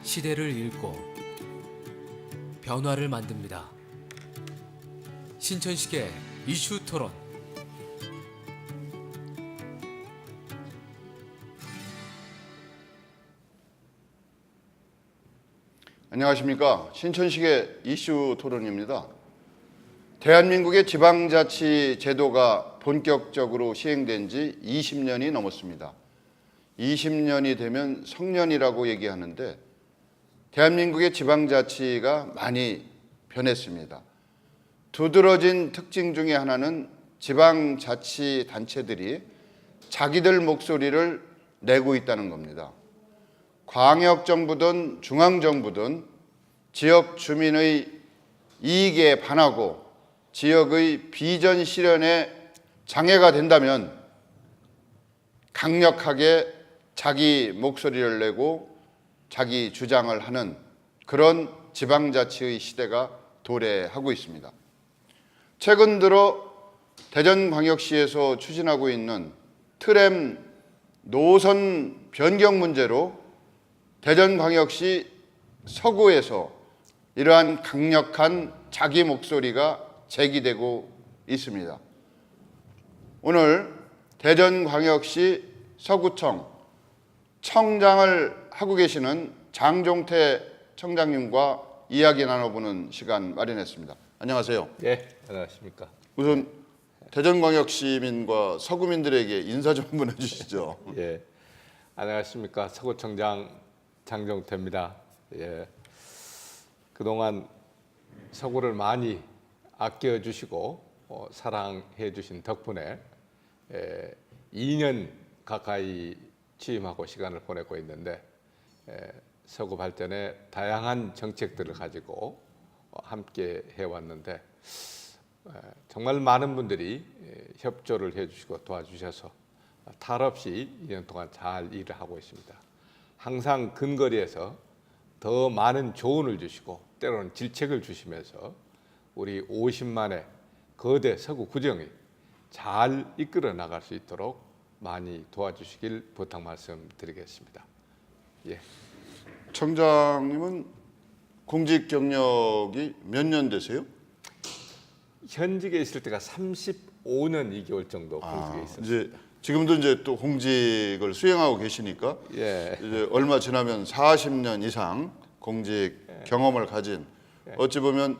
시대를 읽고 변화를 만듭니다. 신천식의 이슈 토론. 안녕하십니까. 신천식의 이슈 토론입니다. 대한민국의 지방자치 제도가 본격적으로 시행된 지 20년이 넘었습니다. 20년이 되면 성년이라고 얘기하는데 대한민국의 지방자치가 많이 변했습니다. 두드러진 특징 중에 하나는 지방자치단체들이 자기들 목소리를 내고 있다는 겁니다. 광역정부든 중앙정부든 지역 주민의 이익에 반하고 지역의 비전 실현에 장애가 된다면 강력하게 자기 목소리를 내고 자기 주장을 하는 그런 지방자치의 시대가 도래하고 있습니다. 최근 들어 대전광역시에서 추진하고 있는 트램 노선 변경 문제로 대전광역시 서구에서 이러한 강력한 자기 목소리가 제기되고 있습니다. 오늘 대전광역시 서구청 청장을 하고 계시는 장종태 청장님과 이야기 나눠보는 시간 마련했습니다. 안녕하세요. 네, 안녕하십니까. 우선 대전광역 시민과 서구민들에게 인사 좀 한번 해주시죠. 예, 안녕하십니까. 서구청장 장종태입니다. 예, 그동안 서구를 많이 아껴주시고 사랑해 주신 덕분에 2년 가까이 취임하고 시간을 보내고 있는데 서구 발전에 다양한 정책들을 가지고 함께 해왔는데 정말 많은 분들이 협조를 해주시고 도와주셔서 탈 없이 2년 동안 잘 일을 하고 있습니다. 항상 근거리에서 더 많은 조언을 주시고 때로는 질책을 주시면서 우리 50만의 거대 서구 구정이 잘 이끌어 나갈 수 있도록 많이 도와주시길 부탁 말씀드리겠습니다. 예. 청장님은 공직 경력이 몇 년 되세요? 현직에 있을 때가 35년 2개월 정도 공직에 있었습니다. 이제 지금도 이제 또 공직을 수행하고 계시니까 예. 이제 얼마 지나면 40년 이상 공직 경험을 가진 어찌 보면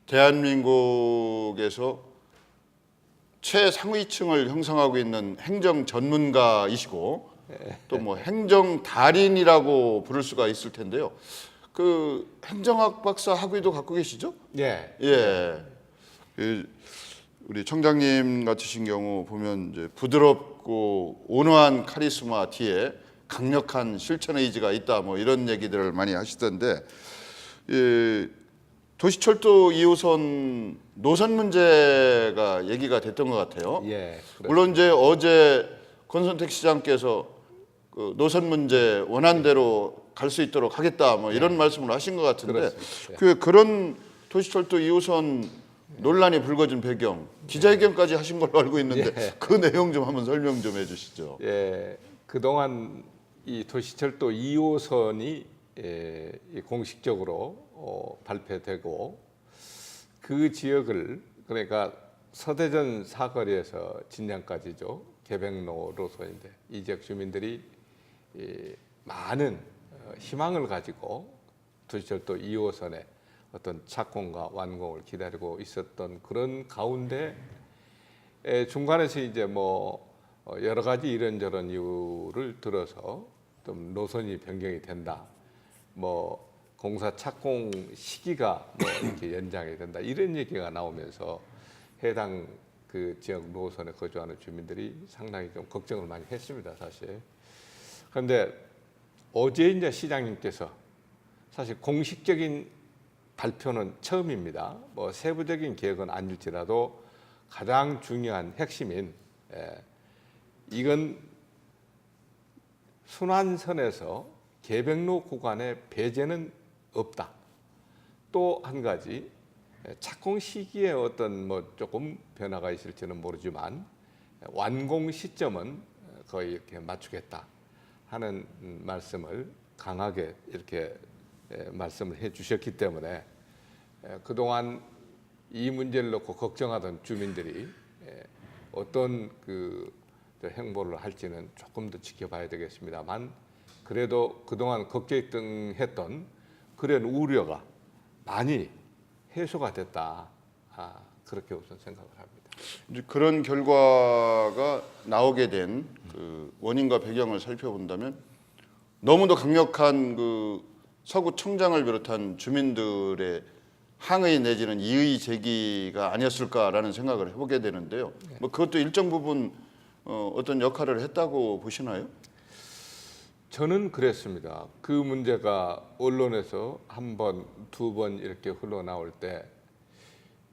대한민국에서 최상위층을 형성하고 있는 행정 전문가이시고 또 뭐 행정 달인이라고 부를 수가 있을 텐데요. 그 행정학 박사 학위도 갖고 계시죠? 예. 예. 우리 청장님 같으신 경우 보면 이제 부드럽고 온화한 카리스마 뒤에 강력한 실천 의지가 있다 뭐 이런 얘기들을 많이 하시던데 도시철도 2호선 노선 문제가 얘기가 됐던 것 같아요. 예. 물론 이제 어제 권선택 시장께서 그 노선 문제 원안대로 갈 수 있도록 하겠다 뭐 이런 말씀을 하신 것 같은데 그런 도시철도 2호선 논란이 불거진 배경 기자회견까지 하신 걸로 알고 있는데 그 내용 좀 한번 설명 좀 해주시죠. 예. 그동안 이 도시철도 2호선이 공식적으로 발표되고 그 지역을 그러니까 서대전 사거리에서 진양까지죠. 개백로 노선인데 이 지역 주민들이 많은 희망을 가지고 도시철도 2호선의 어떤 착공과 완공을 기다리고 있었던 그런 가운데 중간에서 이제 뭐 여러 가지 이런저런 이유를 들어서 좀 노선이 변경이 된다. 뭐 공사 착공 시기가 뭐 이렇게 연장이 된다. 이런 얘기가 나오면서 해당 그 지역 노선에 거주하는 주민들이 상당히 좀 걱정을 많이 했습니다, 사실. 그런데 어제 이제 시장님께서 사실 공식적인 발표는 처음입니다. 뭐 세부적인 계획은 아닐지라도 가장 중요한 핵심인 이건 순환선에서 개백로 구간의 배제는 없다. 또 한 가지 착공 시기에 어떤 뭐 조금 변화가 있을지는 모르지만 완공 시점은 거의 이렇게 맞추겠다 하는 말씀을 강하게 이렇게 말씀을 해주셨기 때문에 그동안 이 문제를 놓고 걱정하던 주민들이 어떤 그 행보를 할지는 조금 더 지켜봐야 되겠습니다만, 그래도 그동안 걱정했던 그런 우려가 많이 해소가 됐다, 그렇게 우선 생각을 합니다. 이제 그런 결과가 나오게 된 그 원인과 배경을 살펴본다면 너무도 강력한 그 서구청장을 비롯한 주민들의 항의 내지는 이의 제기가 아니었을까라는 생각을 해보게 되는데요. 뭐 그것도 일정 부분 어떤 역할을 했다고 보시나요? 저는 그랬습니다. 그 문제가 언론에서 한 번, 두 번 이렇게 흘러나올 때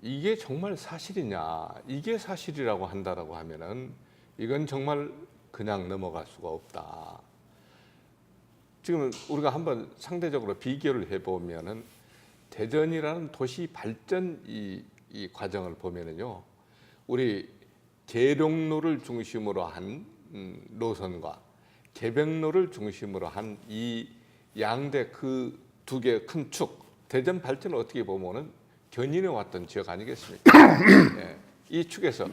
이게 정말 사실이냐, 이게 사실이라고 한다라고 하면은 이건 정말 그냥 넘어갈 수가 없다. 지금 우리가 한번 상대적으로 비교를 해보면은 대전이라는 도시 발전 이 과정을 보면은요, 우리 계룡로를 중심으로 한 노선과 개백로를 중심으로 한 이 양대 그 두 개의 큰 축, 대전 발전을 어떻게 보면은 견인해 왔던 지역 아니겠습니까? 예, 이 축에서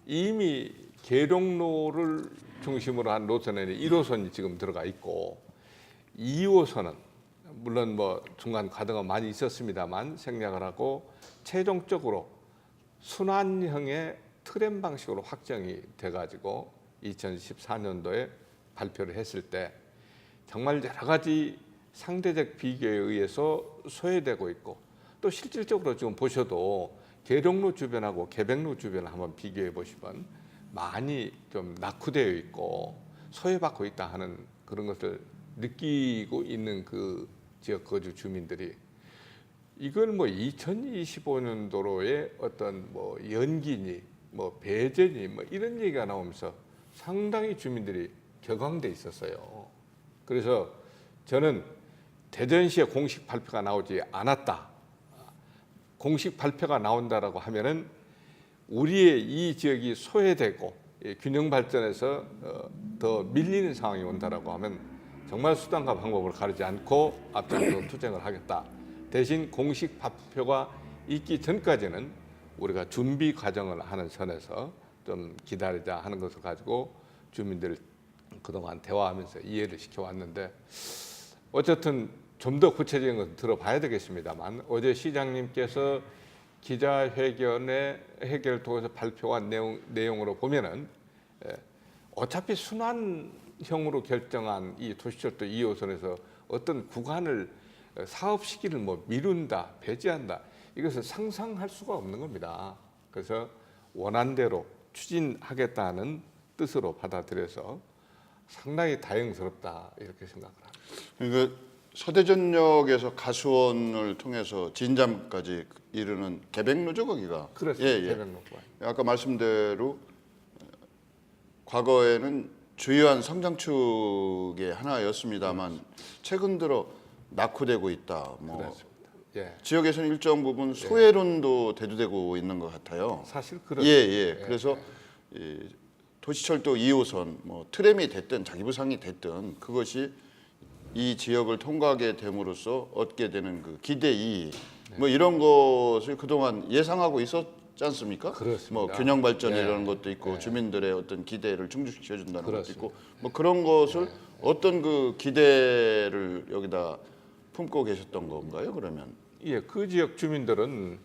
이미 계룡로를 중심으로 한 노선에는 1호선이 지금 들어가 있고 2호선은 물론 뭐 중간 과정은 많이 있었습니다만 생략을 하고 최종적으로 순환형의 트램 방식으로 확정이 돼가지고 2014년도에 발표를 했을 때 정말 여러 가지 상대적 비교에 의해서 소외되고 있고, 또 실질적으로 지금 보셔도 계룡로 주변하고 개백로 주변을 한번 비교해 보시면 많이 좀 낙후되어 있고 소외받고 있다 하는 그런 것을 느끼고 있는 그 지역 거주 주민들이, 이건 뭐 2025년도로의 어떤 뭐 연기니 뭐 배제니 뭐 이런 얘기가 나오면서 상당히 주민들이 격앙돼 있었어요. 그래서 저는 대전시에 공식 발표가 나오지 않았다, 공식 발표가 나온다라고 하면은 우리의 이 지역이 소외되고 균형 발전에서 더 밀리는 상황이 온다라고 하면 정말 수단과 방법을 가리지 않고 앞장서 투쟁을 하겠다. 대신 공식 발표가 있기 전까지는 우리가 준비 과정을 하는 선에서 좀 기다리자 하는 것을 가지고 주민들을 그동안 대화하면서 이해를 시켜왔는데, 어쨌든 좀 더 구체적인 것을 들어봐야 되겠습니다만 어제 시장님께서 기자회견에 회견을 통해서 발표한 내용으로 보면은 어차피 순환형으로 결정한 이 도시철도 2호선에서 어떤 구간을 사업 시기를 뭐 미룬다, 배제한다, 이것을 상상할 수가 없는 겁니다. 그래서 원안대로 추진하겠다는 뜻으로 받아들여서 상당히 다행스럽다 이렇게 생각을 합니다. 그러니까 서대전역에서 가수원을 통해서 진잠까지 이르는 개백로죠, 거기가. 그렇습니다. 개백로가. 아까 말씀대로 과거에는 주요한 성장축의 하나였습니다만 최근 들어 낙후되고 있다. 뭐 그렇습니다. 예. 지역에서는 일정 부분 소외론도 대두되고 있는 것 같아요. 사실 그렇습니다. 그래서 이 도시철도 2호선 뭐 트램이 됐든 자기부상이 됐든 그것이 이 지역을 통과하게 됨으로써 얻게 되는 그 기대이 뭐 이런 것을 그동안 예상하고 있었지 않습니까? 그렇습니다. 뭐 균형 발전이라는 것도 있고 주민들의 어떤 기대를 충족시켜 준다는 것도 있고 뭐 그런 것을 어떤 그 기대를 여기다 품고 계셨던 건가요? 그러면 예, 그 지역 주민들은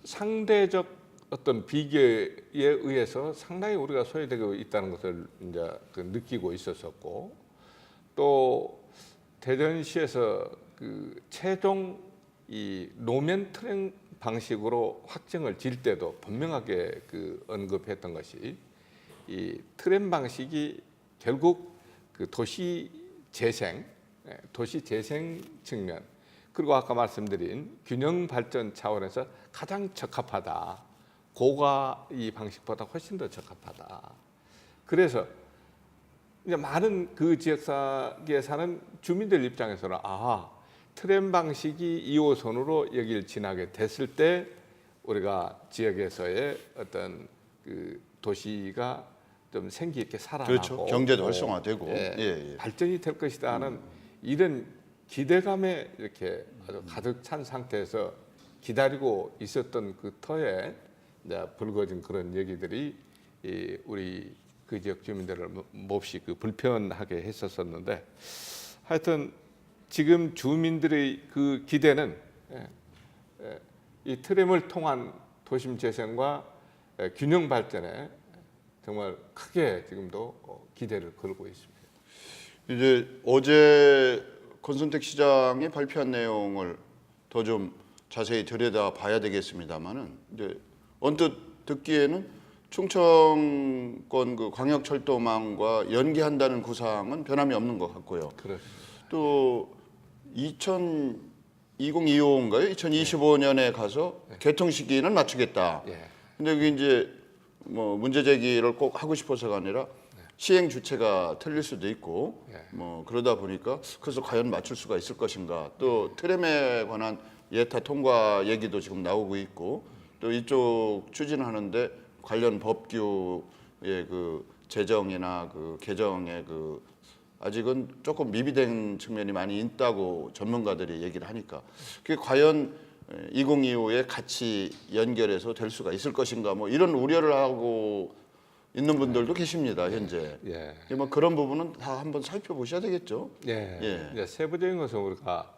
상대적 어떤 비교에 의해서 상당히 우리가 소외되고 있다는 것을 이제 느끼고 있었었고, 또 대전시에서 그 최종 이 노면 트램 방식으로 확정을 질 때도 분명하게 그 언급했던 것이 이 트램 방식이 결국 그 도시 재생 측면, 그리고 아까 말씀드린 균형 발전 차원에서 가장 적합하다. 고가 이 방식보다 훨씬 더 적합하다. 그래서 이제 많은 그 지역에 사는 주민들 입장에서는 트램 방식이 2호선으로 여기를 지나게 됐을 때 우리가 지역에서의 어떤 그 도시가 좀 생기 있게 살아나고 그렇죠. 경제도 활성화되고 예, 발전이 될 것이다는 이런 기대감에 이렇게 아주 가득 찬 상태에서 기다리고 있었던 그 터에 이제 불거진 그런 얘기들이 우리 그 지역 주민들을 몹시 그 불편하게 했었었는데 하여튼 지금 주민들의 그 기대는 이 트램을 통한 도심 재생과 균형 발전에 정말 크게 지금도 기대를 걸고 있습니다. 이제 어제 권선택 시장이 발표한 내용을 더 좀 자세히 들여다 봐야 되겠습니다만은 이제 언뜻 듣기에는 충청권 그 광역철도망과 연계한다는 구상은 변함이 없는 것 같고요. 그렇습니다. 또 2025인가요? 2025년에 가서 개통 시기는 맞추겠다. 예. 근데 그게 이제 뭐 문제 제기를 꼭 하고 싶어서가 아니라 시행 주체가 틀릴 수도 있고 뭐 그러다 보니까 그래서 과연 맞출 수가 있을 것인가. 또 트램에 관한 예타 통과 얘기도 지금 나오고 있고 또 이쪽 추진하는데 관련 법규의 그 제정이나 그 개정의 그 아직은 조금 미비된 측면이 많이 있다고 전문가들이 얘기를 하니까 그게 과연 2025에 같이 연결해서 될 수가 있을 것인가 뭐 이런 우려를 하고 있는 분들도 계십니다 현재. 예. 뭐 그런 부분은 다 한번 살펴보셔야 되겠죠. 예. 예. 이제 세부적인 것은 우리가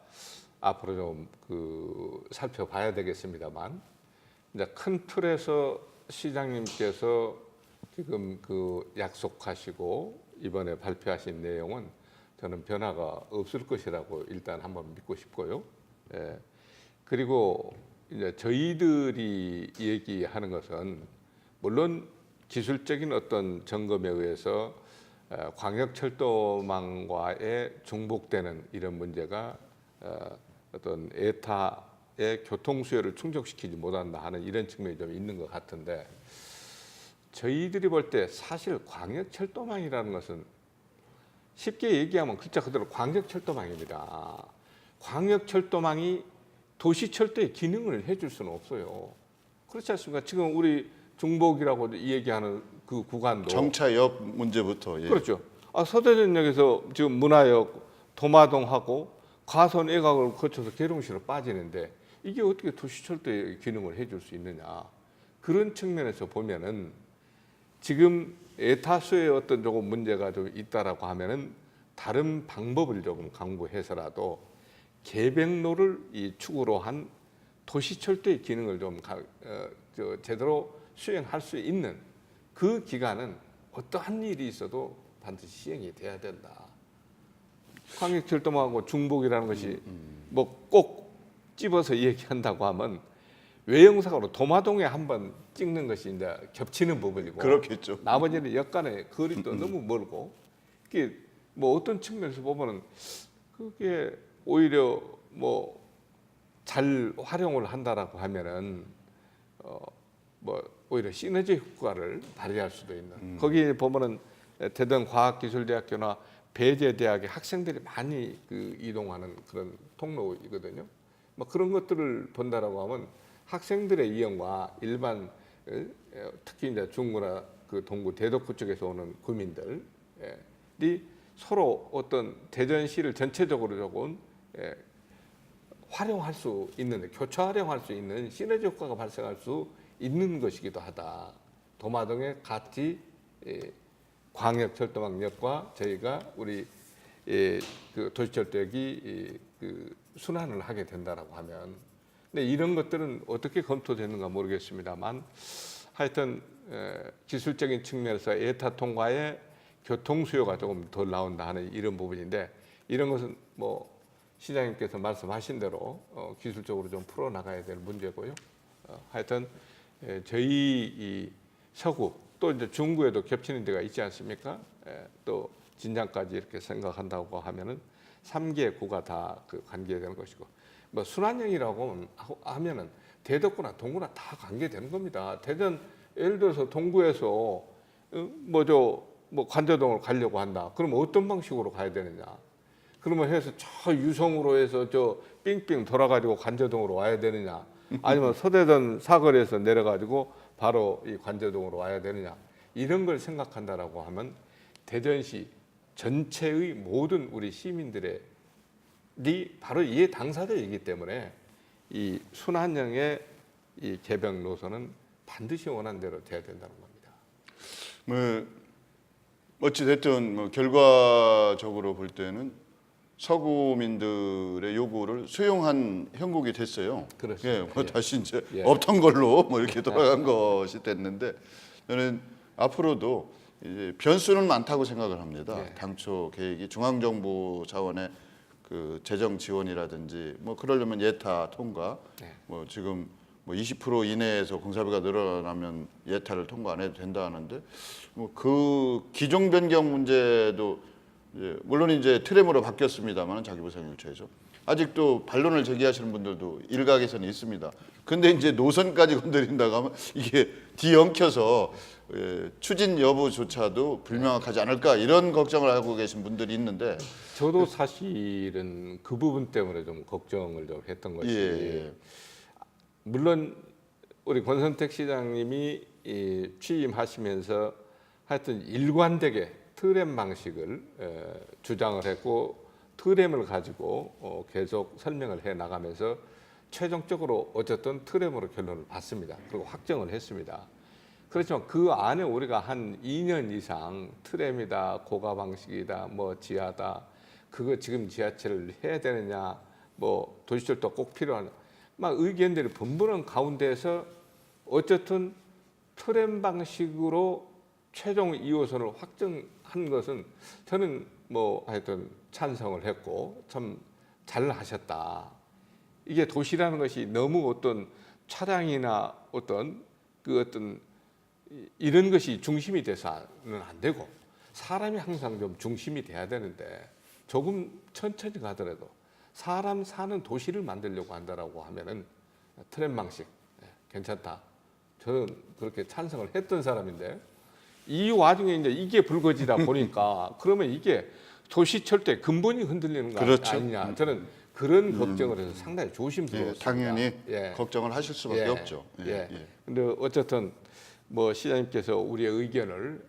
앞으로 좀 그 살펴봐야 되겠습니다만 이제 큰 틀에서 시장님께서 지금 그 약속하시고 이번에 발표하신 내용은 저는 변화가 없을 것이라고 일단 한번 믿고 싶고요. 예. 그리고 이제 저희들이 얘기하는 것은 물론 기술적인 어떤 점검에 의해서 광역철도망과의 중복되는 이런 문제가 어떤 에타의 교통 수요를 충족시키지 못한다 하는 이런 측면이 좀 있는 것 같은데 저희들이 볼 때 사실 광역철도망이라는 것은 쉽게 얘기하면 글자 그대로 광역철도망입니다. 광역철도망이 도시철도의 기능을 해줄 수는 없어요. 그렇지 않습니까? 지금 우리 중복이라고 얘기하는 그 구간도 정차역 문제부터 그렇죠. 서대전역에서 지금 문화역, 도마동하고 가선 애각을 거쳐서 계룡시로 빠지는데 이게 어떻게 도시철도의 기능을 해줄 수 있느냐? 그런 측면에서 보면은 지금 에타수의 어떤 조금 문제가 좀 있다라고 하면은 다른 방법을 조금 강구해서라도 계백로를 이 축으로 한 도시철도의 기능을 좀 제대로 수행할 수 있는 그 기간은 어떠한 일이 있어도 반드시 시행이 돼야 된다. 광역철도망하고 중복이라는 것이 뭐 꼭 집어서 얘기한다고 하면 외형사고로 도마동에 한번 찍는 것이 이제 겹치는 부분이고 그렇겠죠. 나머지는 역간의 거리도 너무 멀고 이게 뭐 어떤 측면에서 보면은 그게 오히려 뭐 잘 활용을 한다라고 하면은 뭐 오히려 시너지 효과를 발휘할 수도 있는 거기에 보면은 대전과학기술대학교나 배재대학의 학생들이 많이 그 이동하는 그런 통로이거든요. 뭐 그런 것들을 본다라고 하면 학생들의 이용과 일반 특히 이제 중구나 그 동구 대덕구 쪽에서 오는 구민들이 서로 어떤 대전시를 전체적으로 조금 활용할 수 있는 교차 활용할 수 있는 시너지 효과가 발생할 수 있는 것이기도 하다. 도마동에 같이 광역철도망역과 저희가 우리 그 도시철도역이 그 순환을 하게 된다라고 하면, 근데 이런 것들은 어떻게 검토되는가 모르겠습니다만, 하여튼 기술적인 측면에서 에타 통과에 교통 수요가 조금 덜 나온다 하는 이런 부분인데, 이런 것은 뭐 시장님께서 말씀하신 대로 기술적으로 좀 풀어 나가야 될 문제고요. 하여튼 저희 이 서구 또 이제 중구에도 겹치는 데가 있지 않습니까? 또 진장까지 이렇게 생각한다고 하면은 3개 구가 다 그 관계되는 것이고, 뭐 순환형이라고 하면은 대덕구나 동구나 다 관계되는 겁니다. 대전 예를 들어서 동구에서 뭐 관저동을 가려고 한다. 그러면 어떤 방식으로 가야 되느냐? 그러면 해서 저 유성으로 해서 저 삥삥 돌아가지고 관저동으로 와야 되느냐? 아니면 서대전 사거리에서 내려가지고 바로 이 관제동으로 와야 되느냐, 이런 걸 생각한다라고 하면 대전시 전체의 모든 우리 시민들의 바로 이해 당사자이기 때문에 이 순환형의 이 개병 노선은 반드시 원하는 대로 돼야 된다는 겁니다. 어찌 됐든 결과적으로 볼 때는 서구민들의 요구를 수용한 형국이 됐어요. 그렇습니다. 예, 다시 이제 없던 걸로 이렇게 돌아간 것이 됐는데, 저는 앞으로도 이제 변수는 많다고 생각을 합니다. 당초 계획이 중앙정부 차원의 그 재정 지원이라든지 그러려면 예타 통과, 지금 20% 이내에서 공사비가 늘어나면 예타를 통과 안 해도 된다 하는데, 그 기종 변경 문제도 물론 이제 트램으로 바뀌었습니다만 자기보상일처에서 아직도 반론을 제기하시는 분들도 일각에서는 있습니다. 근데 이제 노선까지 건드린다고 하면 이게 뒤엉켜서 추진 여부조차도 불명확하지 않을까, 이런 걱정을 하고 계신 분들이 있는데, 저도 사실은 그 부분 때문에 좀 걱정을 좀 했던 것이, 물론 우리 권선택 시장님이 취임하시면서 하여튼 일관되게 트램 방식을 주장을 했고, 트램을 가지고 계속 설명을 해 나가면서 최종적으로 어쨌든 트램으로 결론을 봤습니다. 그리고 확정을 했습니다. 그렇지만 그 안에 우리가 한 2년 이상 트램이다, 고가 방식이다, 지하다, 그거 지금 지하철을 해야 되느냐, 도시철도 꼭 필요하냐, 막 의견들이 분분한 가운데에서 어쨌든 트램 방식으로 최종 2호선을 확정한 것은 저는 하여튼 찬성을 했고 참 잘하셨다. 이게 도시라는 것이 너무 어떤 차량이나 어떤 이런 것이 중심이 돼서는 안 되고, 사람이 항상 좀 중심이 돼야 되는데, 조금 천천히 가더라도 사람 사는 도시를 만들려고 한다라고 하면은 트램 방식 괜찮다. 저는 그렇게 찬성을 했던 사람인데, 이 와중에 이제 이게 불거지다 보니까 그러면 이게 도시철도의 근본이 흔들리는 거 아니냐. 저는 그런 걱정을 해서 상당히 조심스러웠습니다. 당연히 걱정을 하실 수밖에 없죠. 근데 어쨌든 시장님께서 우리의 의견을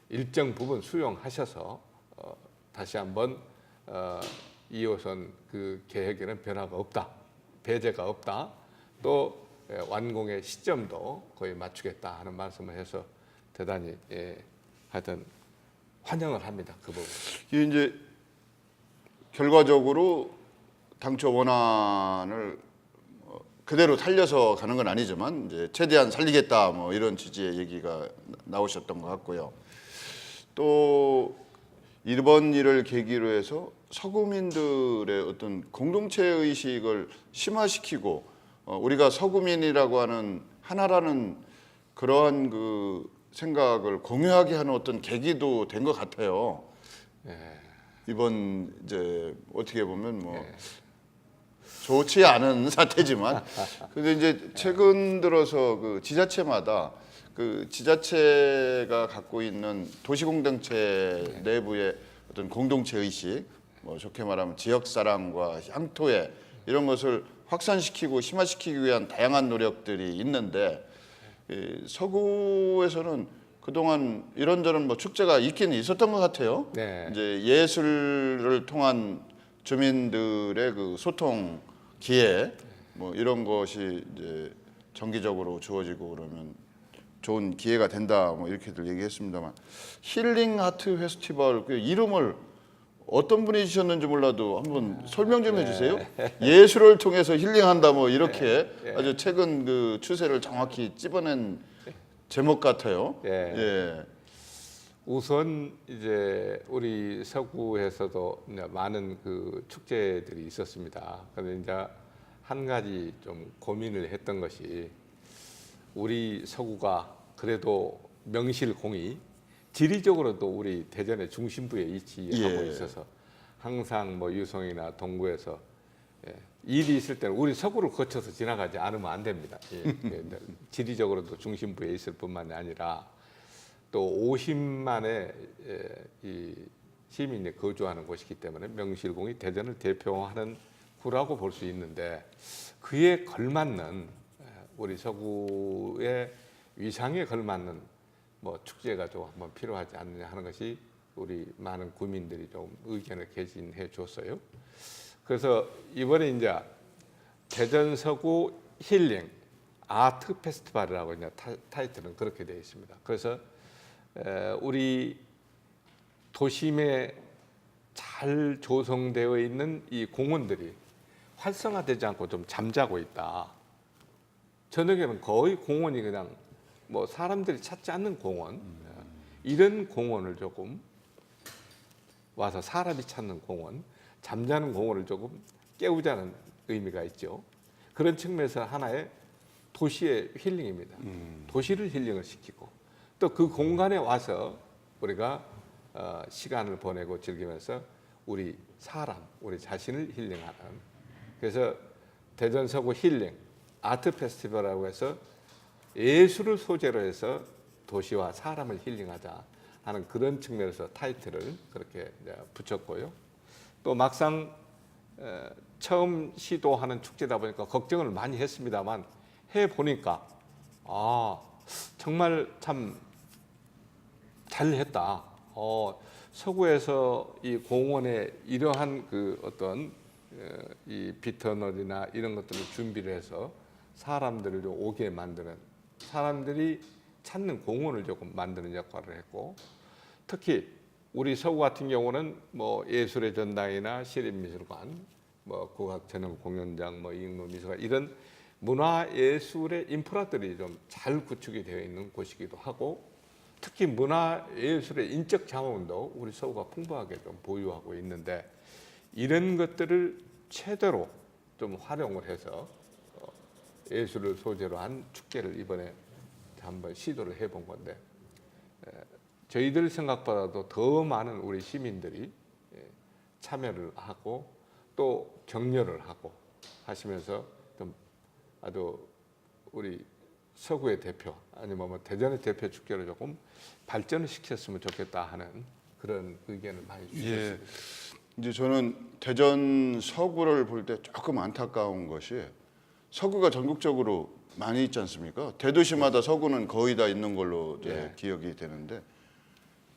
일정 부분 수용하셔서 다시 한번 2호선 그 계획에는 변화가 없다, 배제가 없다, 또 완공의 시점도 거의 맞추겠다 하는 말씀을 해서 대단히 하여튼 환영을 합니다. 그 부분. 이게 이제 결과적으로 당초 원안을 그대로 살려서 가는 건 아니지만 이제 최대한 살리겠다 이런 취지의 얘기가 나오셨던 것 같고요. 또 이번 일을 계기로 해서 서구민들의 어떤 공동체 의식을 심화시키고 우리가 서구민이라고 하는 하나라는 그러한 그 생각을 공유하게 하는 어떤 계기도 된 것 같아요. 이번 이제 어떻게 보면 좋지 않은 사태지만, 근데 이제 최근 들어서 그 지자체마다 그 지자체가 갖고 있는 도시공동체 내부의 어떤 공동체 의식, 좋게 말하면 지역 사랑과 향토애, 이런 것을 확산시키고 심화시키기 위한 다양한 노력들이 있는데, 서구에서는 그동안 이런저런 축제가 있긴 있었던 것 같아요. 이제 예술을 통한 주민들의 그 소통 기회, 이런 것이 이제 정기적으로 주어지고 그러면 좋은 기회가 된다, 이렇게들 얘기했습니다만, 힐링 아트 페스티벌 그 이름을 어떤 분이 주셨는지 몰라도 한번 설명 좀 해주세요. 예술을 통해서 힐링한다, 이렇게 아주 최근 그 추세를 정확히 찝어낸 제목 같아요. 우선 이제 우리 서구에서도 많은 그 축제들이 있었습니다. 그런데 이제 한 가지 좀 고민을 했던 것이, 우리 서구가 그래도 명실공히 지리적으로도 우리 대전의 중심부에 위치하고 있어서 항상 유성이나 동구에서 일이 있을 때는 우리 서구를 거쳐서 지나가지 않으면 안 됩니다. 지리적으로도 중심부에 있을 뿐만이 아니라 또 50만의 이 시민이 거주하는 곳이기 때문에 명실공히 대전을 대표하는 후라고 볼 수 있는데 그에 걸맞는 우리 서구의 위상에 걸맞는 뭐 축제가 좀 한번 필요하지 않느냐 하는 것이 우리 많은 구민들이 좀 의견을 개진해 줬어요. 그래서 이번에 이제 대전 서구 힐링 아트 페스티벌이라고 이제 타이틀은 그렇게 되어 있습니다. 그래서 우리 도심에 잘 조성되어 있는 이 공원들이 활성화되지 않고 좀 잠자고 있다. 저녁에는 거의 공원이 그냥 뭐 사람들이 찾지 않는 공원, 이런 공원을 조금 와서 사람이 찾는 공원, 잠자는 공원을 조금 깨우자는 의미가 있죠. 그런 측면에서 하나의 도시의 힐링입니다. 도시를 힐링을 시키고 또 그 공간에 와서 우리가 시간을 보내고 즐기면서 우리 사람, 우리 자신을 힐링하는, 그래서 대전 서구 힐링 아트 페스티벌이라고 해서 예술을 소재로 해서 도시와 사람을 힐링하자 하는 그런 측면에서 타이틀을 그렇게 붙였고요. 또 막상 처음 시도하는 축제다 보니까 걱정을 많이 했습니다만 해 보니까 정말 참 잘했다. 서구에서 이 공원에 이러한 그 어떤 이 비터널이나 이런 것들을 준비를 해서 사람들을 오게 만드는, 사람들이 찾는 공원을 조금 만드는 역할을 했고, 특히 우리 서구 같은 경우는 뭐 예술의 전당이나 시립미술관, 뭐 국악전용 공연장, 뭐 이익노미술관 이런 문화예술의 인프라들이 좀 잘 구축이 되어 있는 곳이기도 하고, 특히 문화예술의 인적 자원도 우리 서구가 풍부하게 좀 보유하고 있는데 이런 것들을 최대로 좀 활용을 해서 예술을 소재로 한 축제를 이번에 한번 시도를 해본 건데 저희들 생각보다도 더 많은 우리 시민들이 참여를 하고 또 격려를 하고 하시면서 좀 아주 우리 서구의 대표 아니면 뭐 대전의 대표 축제를 조금 발전을 시켰으면 좋겠다 하는 그런 의견을 많이 주셨습니다. 예. 이제 저는 대전 서구를 볼 때 조금 안타까운 것이 서구가 전국적으로 많이 있지 않습니까? 대도시마다 서구는 거의 다 있는 걸로 이제 기억이 되는데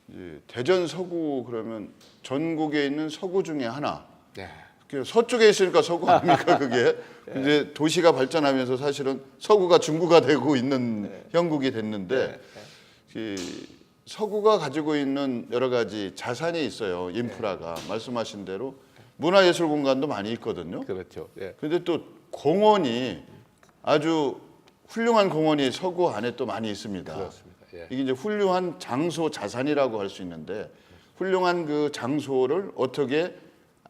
이제 대전 서구 그러면 전국에 있는 서구 중에 하나. 네. 서쪽에 있으니까 서구 아닙니까 그게? 이제 도시가 발전하면서 사실은 서구가 중구가 되고 있는 형국이 됐는데 이 서구가 가지고 있는 여러 가지 자산이 있어요. 인프라가 말씀하신 대로 문화예술 공간도 많이 있거든요. 그렇죠. 예. 근데 또 공원이 아주 훌륭한 공원이 서구 안에 또 많이 있습니다. 그렇습니다. 예. 이게 이제 훌륭한 장소 자산이라고 할 수 있는데 훌륭한 그 장소를 어떻게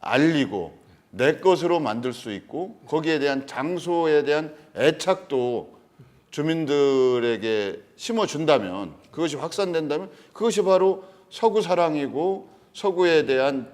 알리고 내 것으로 만들 수 있고 거기에 대한 장소에 대한 애착도 주민들에게 심어준다면 그것이 확산된다면 그것이 바로 서구 사랑이고 서구에 대한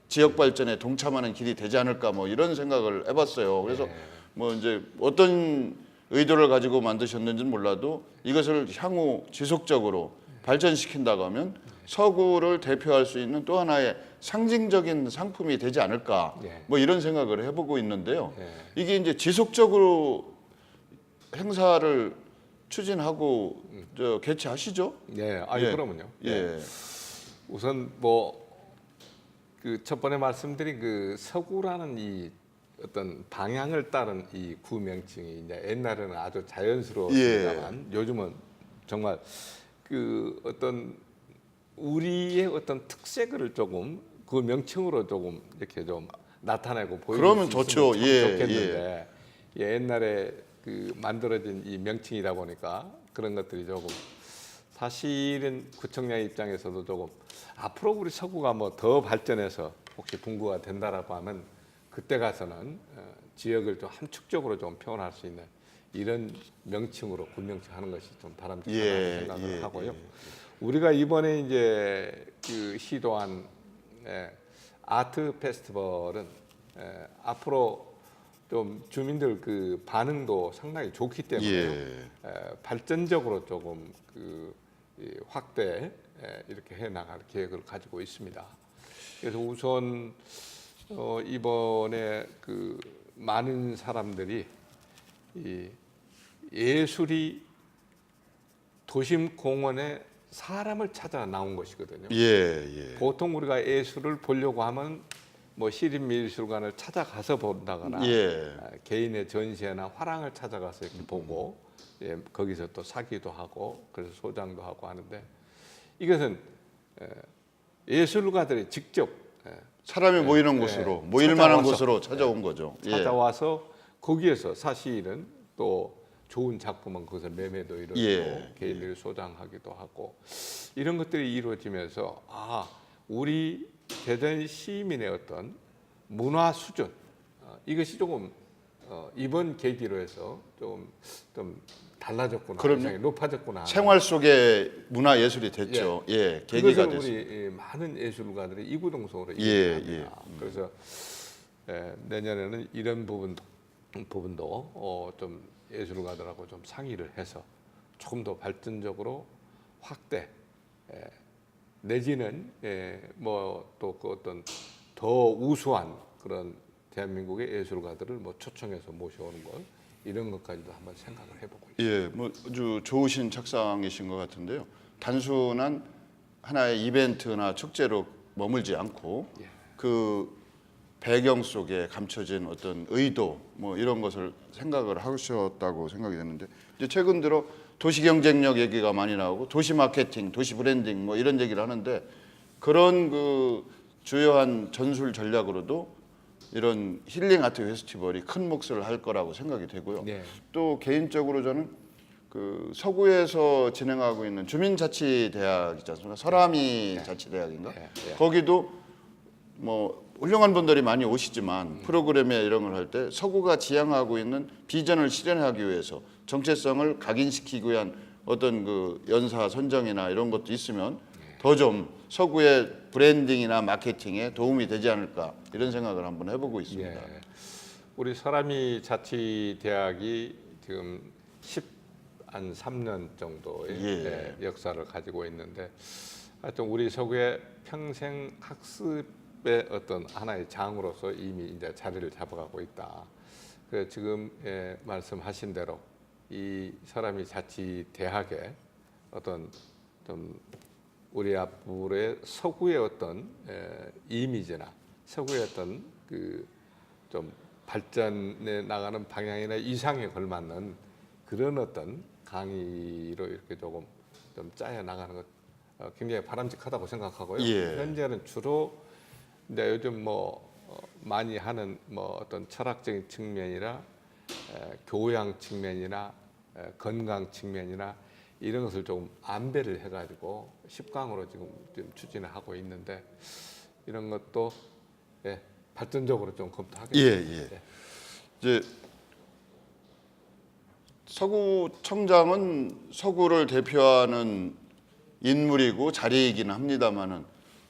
지역 발전에 동참하는 길이 되지 않을까 뭐 이런 생각을 해봤어요. 그래서 뭐 이제 어떤 의도를 가지고 만드셨는지는 몰라도 이것을 향후 지속적으로 발전시킨다고 하면 서구를 대표할 수 있는 또 하나의 상징적인 상품이 되지 않을까 뭐 이런 생각을 해보고 있는데요. 이게 이제 지속적으로 행사를 추진하고 개최하시죠? 네, 그러면요. 예. 우선 뭐 그 첫 번에 말씀드린 그 서구라는 이 어떤 방향을 따른 이 구명칭이 이제 옛날에는 아주 자연스러웠습니다만 요즘은 정말 그 어떤 우리의 어떤 특색을 조금 그 명칭으로 조금 이렇게 좀 나타내고 보이는 그러면 좋죠. 좋겠는데 옛날에 그 만들어진 이 명칭이다 보니까 그런 것들이 조금 사실은 구청장 입장에서도 조금 앞으로 우리 서구가 뭐 더 발전해서 혹시 분구가 된다라고 하면 그때 가서는 지역을 좀 함축적으로 좀 표현할 수 있는 이런 명칭으로 군명칭 하는 것이 좀 바람직하다는 생각을 하고요. 우리가 이번에 이제 그 시도한 아트 페스티벌은 앞으로 좀 주민들 그 반응도 상당히 좋기 때문에 발전적으로 조금 그 확대 이렇게 해 나갈 계획을 가지고 있습니다. 그래서 우선 이번에 그 많은 사람들이 이 예술이 도심 공원에 사람을 찾아 나온 것이거든요. 예. 보통 우리가 예술을 보려고 하면 뭐 시립미술관을 찾아가서 본다거나 예. 개인의 전시회나 화랑을 찾아가서 이렇게 보고 거기서 또 사기도 하고 그래서 소장도 하고 하는데 이것은 예술가들이 직접 사람이 모이는 곳으로 모일 만한 곳으로 찾아온 거죠. 찾아와서 거기에서 사실은 또 좋은 작품은 거기서 매매도 이루어지고 개인들이 소장하기도 하고 이런 것들이 이루어지면서 우리 대전 시민의 어떤 문화 수준 이것이 조금 이번 계기로 해서 좀 달라졌구나, 굉장히 높아졌구나. 생활 속의 문화 예술이 됐죠. 계기가 됐습니다. 우리 많은 예술가들이 이구동성으로 예. 그래서 내년에는 이런 부분도 좀 예술가들하고 좀 상의를 해서 조금 더 발전적으로 확대 내지는 뭐 또 그 어떤 더 우수한 그런 대한민국의 예술가들을 뭐 초청해서 모셔오는 것 이런 것까지도 한번 생각을 해보고 있습니다. 뭐 아주 좋으신 착상이신 것 같은데요. 단순한 하나의 이벤트나 축제로 머물지 않고 그 배경 속에 감춰진 어떤 의도 뭐 이런 것을 생각을 하셨다고 생각이 되는데 이제 최근 들어 도시 경쟁력 얘기가 많이 나오고 도시 마케팅, 도시 브랜딩 뭐 이런 얘기를 하는데 그런 그 주요한 전술 전략으로도 이런 힐링 아트 페스티벌이 큰 몫을 할 거라고 생각이 되고요. 또 개인적으로 저는 그 서구에서 진행하고 있는 주민자치대학 있지 않습니까? 설아미 자치대학인가? 거기도 뭐 훌륭한 분들이 많이 오시지만 프로그램에 이런 걸 할 때 서구가 지향하고 있는 비전을 실현하기 위해서 정체성을 각인시키기 위한 어떤 그 연사 선정이나 이런 것도 있으면 더 좀 서구의 브랜딩이나 마케팅에 도움이 되지 않을까 이런 생각을 한번 해보고 있습니다. 우리 설아미 자치대학이 지금 13년 정도의 역사를 가지고 있는데 하여튼 우리 서구의 평생 학습의 어떤 하나의 장으로서 이미 이제 자리를 잡아가고 있다. 그래서 지금 말씀하신 대로 이 설아미 자치대학의 어떤 좀 우리 앞으로의 서구의 어떤 이미지나 서구의 어떤 그 좀 발전해 나가는 방향이나 이상에 걸맞는 그런 어떤 강의로 이렇게 조금 좀 짜여 나가는 것 굉장히 바람직하다고 생각하고요. 현재는 주로 이제 요즘 뭐 많이 하는 뭐 어떤 철학적인 측면이나 교양 측면이나 건강 측면이나 이런 것을 조금 안배를 해가지고 10강으로 지금 추진을 하고 있는데 이런 것도 발전적으로 좀 검토하겠습니다. 이제 서구청장은 서구를 대표하는 인물이고 자리이긴 합니다만은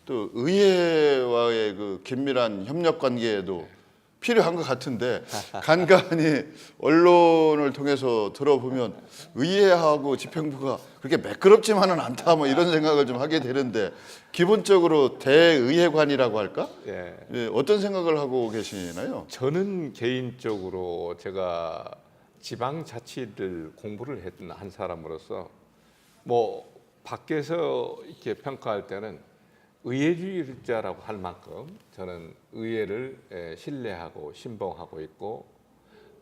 또 의회와의 그 긴밀한 협력 관계에도 필요한 것 같은데 간간히 언론을 통해서 들어보면 의회하고 집행부가 그렇게 매끄럽지만은 않다 뭐 이런 생각을 좀 하게 되는데 기본적으로 대의회관이라고 할까? 어떤 생각을 하고 계시나요? 저는 개인적으로 제가 지방자치를 공부를 한 사람으로서 뭐 밖에서 이렇게 평가할 때는 의회주의자라고 할 만큼 저는 의회를 신뢰하고 신봉하고 있고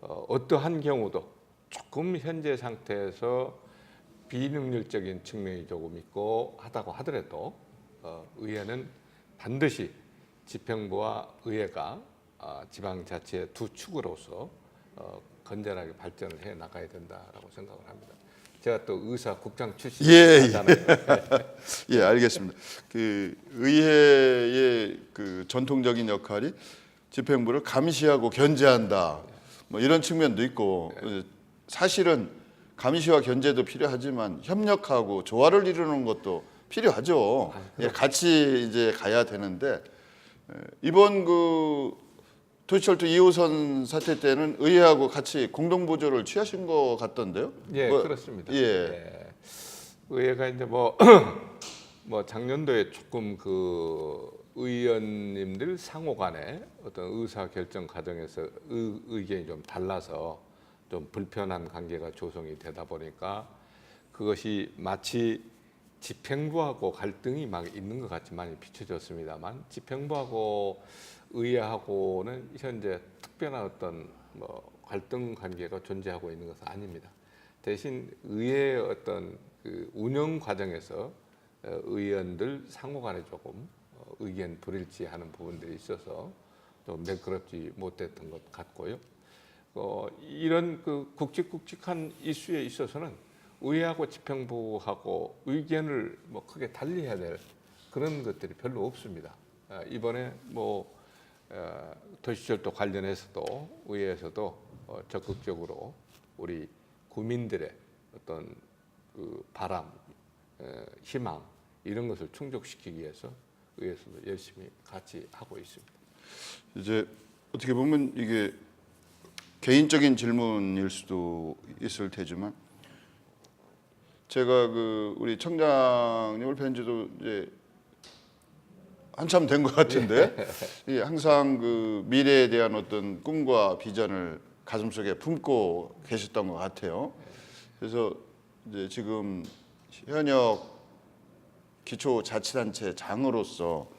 어떠한 경우도 조금 현재 상태에서 비능률적인 측면이 조금 있고 하다고 하더라도 의회는 반드시 집행부와 의회가 지방자치의 두 축으로서 건전하게 발전을 해 나가야 된다라고 생각을 합니다. 제가 또 의사 국장 출신이잖아요. 알겠습니다. 그 의회의 그 전통적인 역할이 집행부를 감시하고 견제한다. 뭐 이런 측면도 있고 사실은 감시와 견제도 필요하지만 협력하고 조화를 이루는 것도 필요하죠. 같이 이제 가야 되는데 이번 그 도시철도 2호선 사태 때는 의회하고 같이 공동 보조를 취하신 것 같던데요? 그렇습니다. 의회가 이제 뭐 작년도에 조금 그 의원님들 상호 간에 어떤 의사 결정 과정에서 의견이 좀 달라서 좀 불편한 관계가 조성이 되다 보니까 그것이 마치 집행부하고 갈등이 막 있는 것 같이 많이 비춰졌습니다만, 집행부하고 의회하고는 현재 특별한 어떤 뭐 갈등 관계가 존재하고 있는 것은 아닙니다. 대신 의회의 어떤 그 운영 과정에서 의원들 상호 간에 조금 의견 불일치하는 부분들이 있어서 좀 매끄럽지 못했던 것 같고요. 이런 그 굵직굵직한 이슈에 있어서는 의회하고 집행부하고 의견을 뭐 크게 달리해야 될 그런 것들이 별로 없습니다. 이번에 뭐 도시철도 관련해서도 의회에서도 적극적으로 우리 국민들의 어떤 그 바람, 희망 이런 것을 충족시키기 위해서 의회에서도 열심히 같이 하고 있습니다. 이제 어떻게 보면 이게 개인적인 질문일 수도 있을 테지만, 제가 그 우리 청장님을 뵌 지도 이제 한참 된 것 같은데, 이 항상 그 미래에 대한 어떤 꿈과 비전을 가슴속에 품고 계셨던 것 같아요. 그래서 이제 지금 현역 기초자치단체 장으로서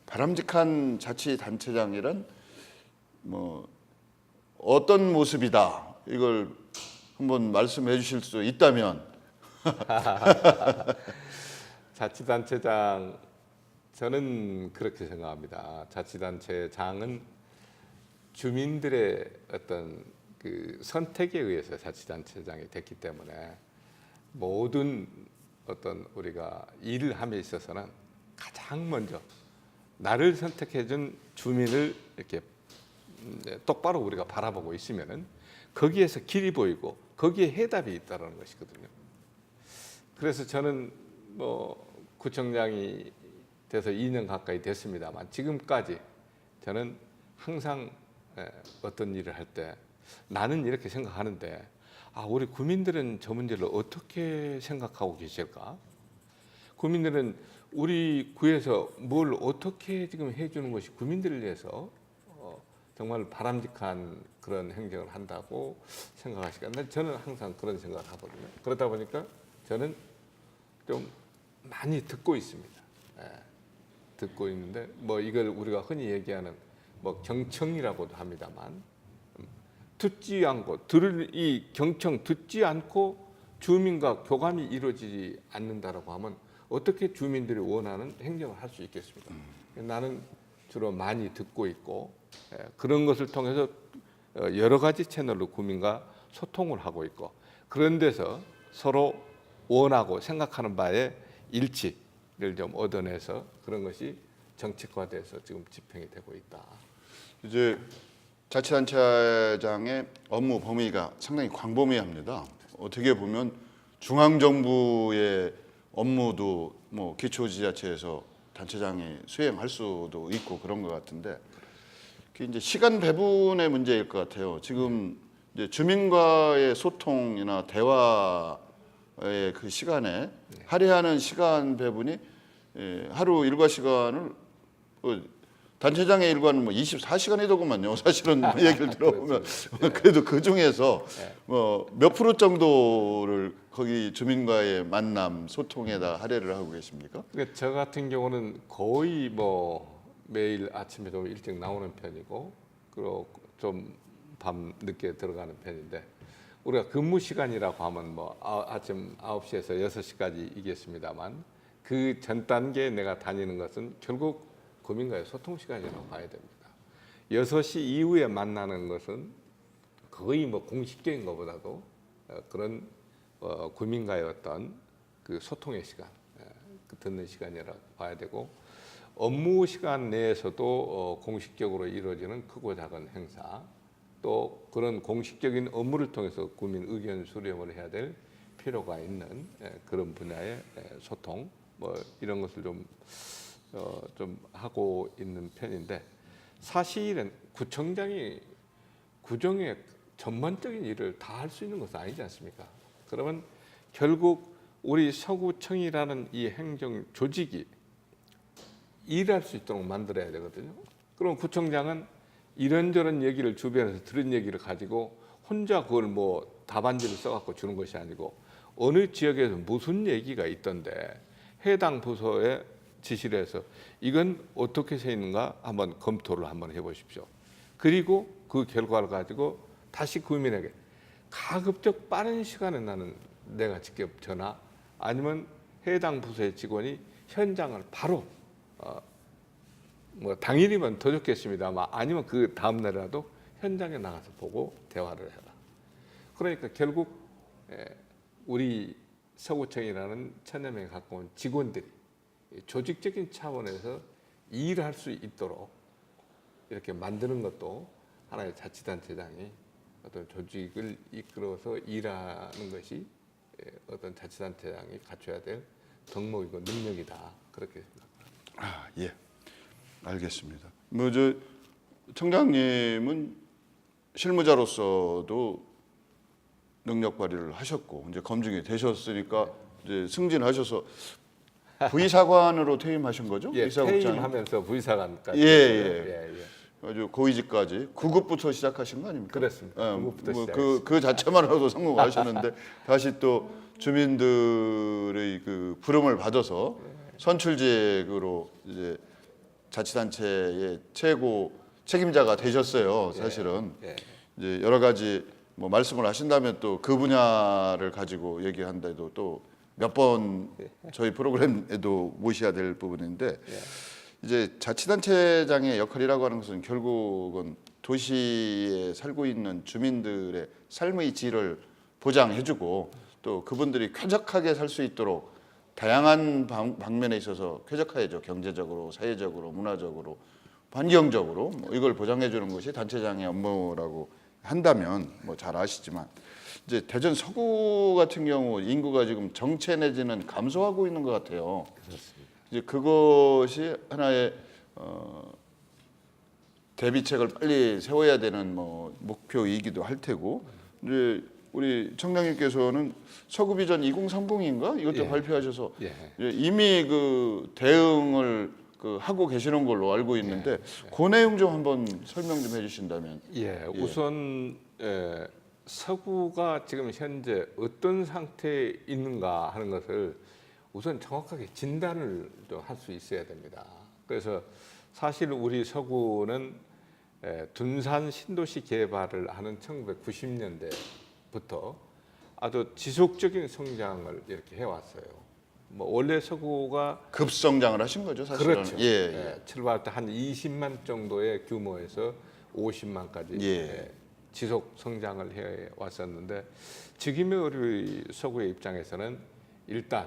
바람직한 자치단체장이란 뭐 어떤 모습이다, 이걸 한번 말씀해 주실 수 있다면. 자치단체장, 저는 그렇게 생각합니다. 자치단체장은 주민들의 어떤 그 선택에 의해서 자치단체장이 됐기 때문에 모든 어떤 우리가 일을 함에 있어서는 가장 먼저 나를 선택해준 주민을 이렇게 똑바로 우리가 바라보고 있으면은 거기에서 길이 보이고 거기에 해답이 있다는 것이거든요. 그래서 저는 뭐 구청장이 돼서 2년 가까이 됐습니다만, 지금까지 저는 항상 어떤 일을 할 때 나는 이렇게 생각하는데, 우리 국민들은 저 문제를 어떻게 생각하고 계실까? 국민들은 우리 구에서 뭘 어떻게 지금 해주는 것이 국민들을 위해서 정말 바람직한 그런 행정을 한다고 생각하시니까, 저는 항상 그런 생각을 하거든요. 그러다 보니까 저는 좀 많이 듣고 있습니다. 듣고 있는데 뭐 이걸 우리가 흔히 얘기하는 뭐 경청이라고도 합니다만, 듣지 않고 들을 이 경청 듣지 않고 주민과 교감이 이루어지지 않는다라고 하면 어떻게 주민들이 원하는 행정을 할 수 있겠습니까? 나는 주로 많이 듣고 있고, 그런 것을 통해서 여러 가지 채널로 국민과 소통을 하고 있고, 그런 데서 서로 원하고 생각하는 바에 일치를 좀 얻어내서 그런 것이 정책화돼서 지금 집행이 되고 있다. 이제 자치단체장의 업무 범위가 상당히 광범위합니다. 어떻게 보면 중앙정부의 업무도 뭐 기초지자체에서 단체장이 수행할 수도 있고 그런 것 같은데, 그게 이제 시간 배분의 문제일 것 같아요. 지금 이제 주민과의 소통이나 대화의 그 시간에 할애하는 시간 배분이 하루 일과 시간을 단체장의 일과는 뭐 24시간이더구만요. 사실은 얘기를 들어보면 그래도 그 중에서 뭐 몇 프로 정도를 거기 주민과의 만남, 소통에다 할애를 하고 계십니까? 그러니까 저 같은 경우는 거의 뭐 매일 아침에 좀 일찍 나오는 편이고, 그리고 좀 밤 늦게 들어가는 편인데, 우리가 근무 시간이라고 하면 뭐 아침 9시에서 6시까지이겠습니다만, 그 전 단계에 내가 다니는 것은 결국 국민과의 소통 시간이라고 봐야 됩니다. 6시 이후에 만나는 것은 거의 뭐 공식적인 것보다도 그런 국민과의 어떤 그 소통의 시간, 그 듣는 시간이라고 봐야 되고, 업무 시간 내에서도 공식적으로 이루어지는 크고 작은 행사, 또 그런 공식적인 업무를 통해서 국민 의견 수렴을 해야 될 필요가 있는 그런 분야의 소통, 뭐 이런 것을 좀 하고 있는 편인데, 사실은 구청장이 구청의 전반적인 일을 다 할 수 있는 것은 아니지 않습니까? 그러면 결국 우리 서구청이라는 이 행정 조직이 일할 수 있도록 만들어야 되거든요. 그럼 구청장은 이런저런 얘기를 주변에서 들은 얘기를 가지고 혼자 그걸 뭐 답안지를 써갖고 주는 것이 아니고 어느 지역에서 무슨 얘기가 있던데 해당 부서에 지시를 해서 이건 어떻게 써 있는가 한번 검토를 한번 해보십시오. 그리고 그 결과를 가지고 다시 구민에게 가급적 빠른 시간에 나는 내가 직접 전화 아니면 해당 부서의 직원이 현장을 바로 뭐 당일이면 더 좋겠습니다만 아니면 그 다음 날이라도 현장에 나가서 보고 대화를 해라. 그러니까 결국 우리 서구청이라는 1000여 명에 가까운 직원들이 조직적인 차원에서 일할 수 있도록 이렇게 만드는 것도 하나의 자치단체장이 어떤 조직을 이끌어서 일하는 것이 어떤 자치단체장이 갖춰야 될 덕목이고 능력이다. 그렇게 생각합니다. 예, 알겠습니다. 뭐 저 청장님은 실무자로서도 능력 발휘를 하셨고 이제 검증이 되셨으니까 이제 승진하셔서 부의사관으로 퇴임하신 거죠? 예, 이사국장. 퇴임하면서 부의사관까지. 예. 아주 고위직까지 9급부터 시작하신 거 아닙니까? 그렇습니다. 9급부터 그 자체만으로도 성공하셨는데 다시 또 주민들의 그 부름을 받아서 선출직으로 이제 자치단체의 최고 책임자가 되셨어요. 사실은 이제 여러 가지 뭐 말씀을 하신다면 또 그 분야를 가지고 얘기한데도 또 몇 번 저희 프로그램에도 모셔야 될 부분인데 이제 자치단체장의 역할이라고 하는 것은 결국은 도시에 살고 있는 주민들의 삶의 질을 보장해주고 또 그분들이 쾌적하게 살 수 있도록 다양한 방면에 있어서 쾌적해야죠. 경제적으로, 사회적으로, 문화적으로, 환경적으로 뭐 이걸 보장해주는 것이 단체장의 업무라고 한다면 뭐 잘 아시지만 이제 대전 서구 같은 경우 인구가 지금 정체 내지는 감소하고 있는 것 같아요. 그렇습니다. 이제 그것이 하나의 대비책을 빨리 세워야 되는 뭐 목표이기도 할 테고 이제 우리 청장님께서는 서구 비전 2030인가 이것도 발표하셔서 이제 이미 그 대응을 하고 계시는 걸로 알고 있는데 그 내용 좀 한번 설명 좀 해주신다면. 우선 서구가 지금 현재 어떤 상태에 있는가 하는 것을 우선 정확하게 진단을 할 수 있어야 됩니다. 그래서 사실 우리 서구는 둔산 신도시 개발을 하는 1990년대부터 아주 지속적인 성장을 이렇게 해왔어요. 뭐 원래 서구가 급성장을 하신 거죠, 사실은. 그렇죠. 출발할 때 한 20만 정도의 규모에서 50만까지 지속 성장을 해 왔었는데 지금의 우리 서구의 입장에서는 일단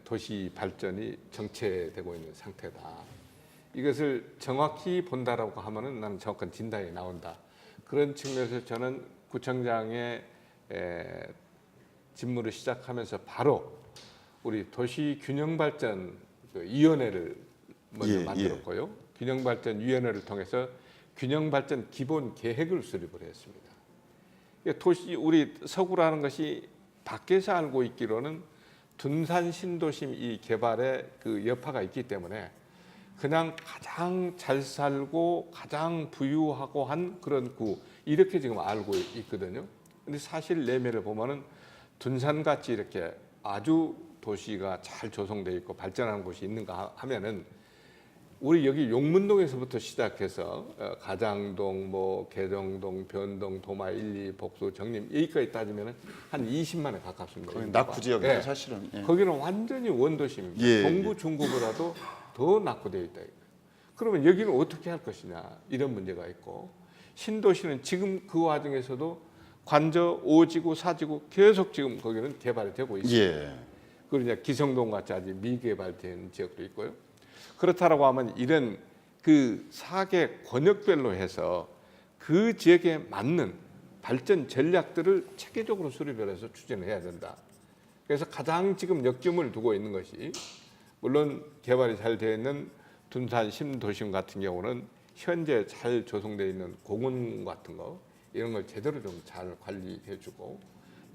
도시 발전이 정체되고 있는 상태다. 이것을 정확히 본다라고 하면은 나는 정확한 진단이 나온다. 그런 측면에서 저는 구청장의 직무를 시작하면서 바로 우리 도시균형발전 위원회를 먼저 만들었고요. 균형발전위원회를 통해서 균형발전 기본 계획을 수립을 했습니다. 도시 우리 서구라는 것이 밖에서 알고 있기로는 둔산 신도심 이 개발의 그 여파가 있기 때문에 그냥 가장 잘 살고 가장 부유하고 한 그런 구 이렇게 지금 알고 있거든요. 근데 사실 내면을 보면은 둔산같이 이렇게 아주 도시가 잘 조성되어 있고 발전하는 곳이 있는가 하면은 우리 여기 용문동에서부터 시작해서 가장동, 뭐 개정동, 변동, 도마 1, 2, 복수, 정림 여기까지 따지면은 한 20만에 가깝습니다. 거의 낙후 지역이에요, 사실은. 거기는 완전히 원도심입니다. 동부 중구보다도 더 낙후되어 있다. 그러면 여기는 어떻게 할 것이냐 이런 문제가 있고 신도시는 지금 그 와중에서도 관저, 오지구, 사지구 계속 지금 거기는 개발이 되고 있습니다. 그리고 이제 기성동 같이 아직 미개발된 지역도 있고요. 그렇다라고 하면 이런 그 4개 권역별로 해서 그 지역에 맞는 발전 전략들을 체계적으로 수립을 해서 추진을 해야 된다. 그래서 가장 지금 역점을 두고 있는 것이 물론 개발이 잘 되어 있는 둔산 신도심 같은 경우는 현재 잘 조성되어 있는 공원 같은 거 이런 걸 제대로 좀 잘 관리해주고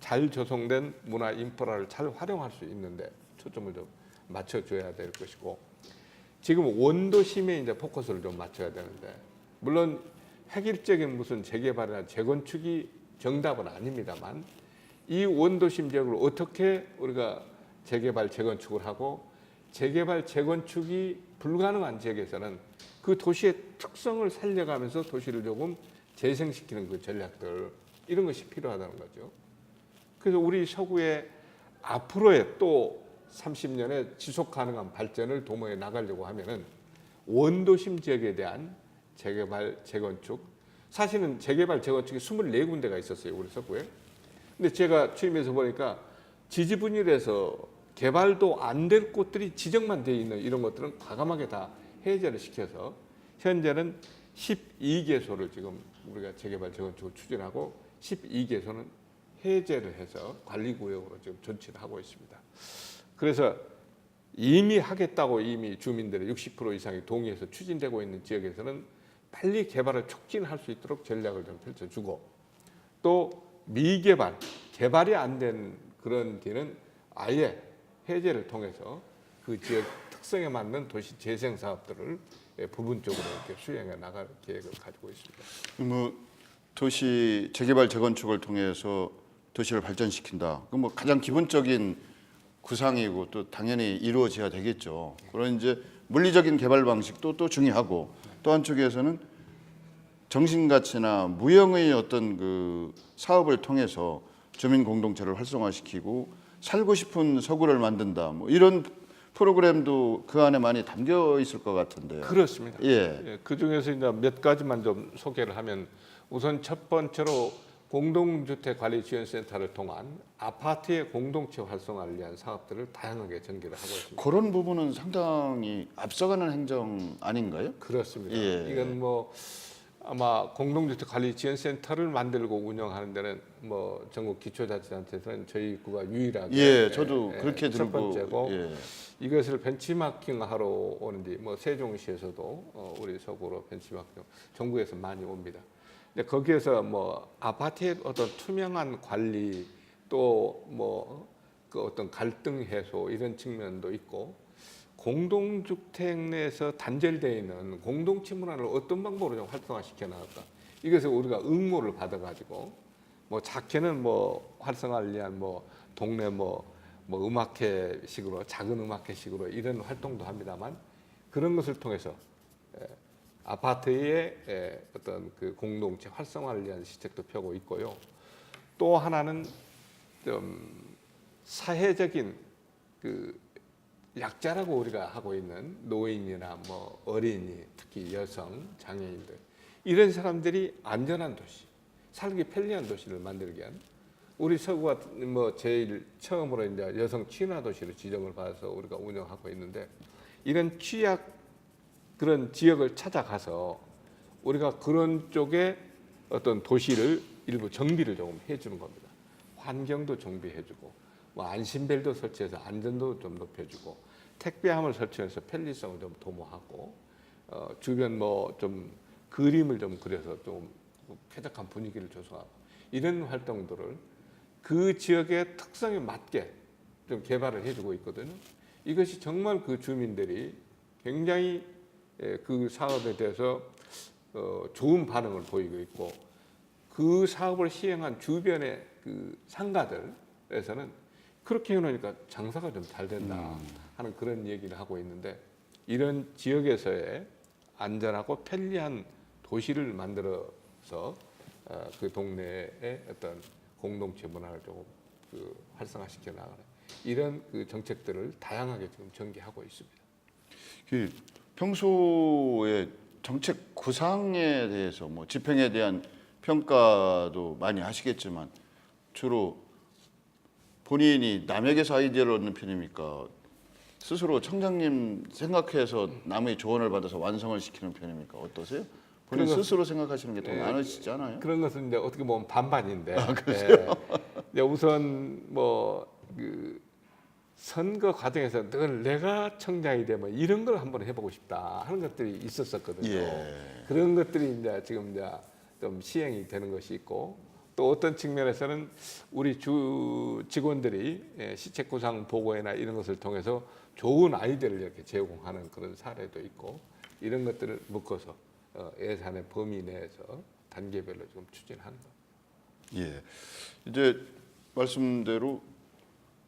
잘 조성된 문화 인프라를 잘 활용할 수 있는데 초점을 좀 맞춰줘야 될 것이고 지금 원도심에 이제 포커스를 좀 맞춰야 되는데, 물론 획일적인 무슨 재개발이나 재건축이 정답은 아닙니다만, 이 원도심 지역을 어떻게 우리가 재개발 재건축을 하고, 재개발 재건축이 불가능한 지역에서는 그 도시의 특성을 살려가면서 도시를 조금 재생시키는 그 전략들, 이런 것이 필요하다는 거죠. 그래서 우리 서구의 앞으로의 또 30년의 지속 가능한 발전을 도모해 나가려고 하면은 원도심 지역에 대한 재개발 재건축, 사실은 재개발 재건축이 24군데가 있었어요, 우리 서구에. 근데 제가 취임해서 보니까 지지분열해서 개발도 안 될 곳들이 지정만 돼 있는 이런 것들은 과감하게 다 해제를 시켜서 현재는 12개소를 지금 우리가 재개발 재건축을 추진하고 12개소는 해제를 해서 관리구역으로 지금 전치를 하고 있습니다. 그래서 이미 하겠다고 이미 주민들의 60% 이상이 동의해서 추진되고 있는 지역에서는 빨리 개발을 촉진할 수 있도록 전략을 좀 펼쳐주고, 또 미개발, 개발이 안 된 그런 데는 아예 해제를 통해서 그 지역 특성에 맞는 도시 재생 사업들을 부분적으로 이렇게 수행해 나갈 계획을 가지고 있습니다. 뭐 도시 재개발 재건축을 통해서 도시를 발전시킨다. 그 뭐 가장 기본적인 구상이고 또 당연히 이루어져야 되겠죠. 그런 이제 물리적인 개발 방식도 또 중요하고, 또 한쪽에서는 정신가치나 무형의 어떤 그 사업을 통해서 주민 공동체를 활성화시키고 살고 싶은 서구를 만든다. 뭐 이런 프로그램도 그 안에 많이 담겨 있을 것 같은데요. 그렇습니다. 예. 그 중에서 이제 몇 가지만 좀 소개를 하면, 우선 첫 번째로 공동주택관리지원센터를 통한 아파트의 공동체 활성화를 위한 사업들을 다양하게 전개를 하고 있습니다. 그런 부분은 상당히 앞서가는 행정 아닌가요? 그렇습니다. 예. 이건 뭐 아마 공동주택관리지원센터를 만들고 운영하는 데는 뭐 전국 기초자치단체에서는 저희 구가 유일하게, 예, 저도 그렇게 첫 들고, 번째고, 예. 이것을 벤치마킹하러 오는데 뭐 세종시에서도 우리 서구로 벤치마킹, 정부에서 많이 옵니다. 근데 거기에서 뭐 아파트의 어떤 투명한 관리, 또 뭐 그 어떤 갈등 해소, 이런 측면도 있고, 공동주택 내에서 단절되어 있는 공동체 문화를 어떤 방법으로 좀 활성화시켜 나갈까, 이것을 우리가 응모를 받아가지고, 뭐 작게는 뭐 활성화를 위한 뭐 동네 뭐 음악회식으로, 작은 음악회식으로 이런 활동도 합니다만, 그런 것을 통해서 아파트의 어떤 그 공동체 활성화를 위한 시책도 펴고 있고요. 또 하나는 좀 사회적인 그 약자라고 우리가 하고 있는 노인이나 뭐 어린이, 특히 여성, 장애인들, 이런 사람들이 안전한 도시, 살기 편리한 도시를 만들기 위한, 우리 서구가 뭐 제일 처음으로 이제 여성 친화 도시로 지정을 받아서 우리가 운영하고 있는데, 이런 취약 그런 지역을 찾아가서 우리가 그런 쪽에 어떤 도시를 일부 정비를 조금 해주는 겁니다. 환경도 정비해주고, 뭐 안심벨도 설치해서 안전도 좀 높여주고, 택배함을 설치해서 편리성을 좀 도모하고, 주변 뭐 좀 그림을 좀 그려서 좀 쾌적한 분위기를 조성하고, 이런 활동들을 그 지역의 특성에 맞게 좀 개발을 해주고 있거든요. 이것이 정말 그 주민들이 굉장히 그 사업에 대해서 좋은 반응을 보이고 있고, 그 사업을 시행한 주변의 그 상가들에서는 그렇게 해놓으니까 장사가 좀 잘 된다 하는 그런 얘기를 하고 있는데, 이런 지역에서의 안전하고 편리한 도시를 만들어서 그 동네의 어떤 공동체 문화를 조금 그 활성화시켜 나가는 이런 그 정책들을 다양하게 지금 전개하고 있습니다. 그 평소에 정책 구상에 대해서 뭐 집행에 대한 평가도 많이 하시겠지만, 주로 본인이 남에게서 아이디어를 얻는 편입니까? 스스로 청장님 생각해서 남의 조언을 받아서 완성을 시키는 편입니까? 어떠세요? 본인 스스로 생각하시는 게 더 많으시지 않아요? 그런 것은 이제 어떻게 보면 반반인데, 이제 우선 뭐 그 선거 과정에서 늘 내가 청장이 되면 이런 걸 한번 해보고 싶다 하는 것들이 있었었거든요. 예. 그런 것들이 이제 지금 이제 좀 시행이 되는 것이 있고, 또 어떤 측면에서는 우리 주 직원들이 시책 구상 보고회나 이런 것을 통해서 좋은 아이디어를 이렇게 제공하는 그런 사례도 있고 이런 것들을 묶어서 예산의 범위 내에서 단계별로 좀 추진하는 것. 예. 이제 말씀대로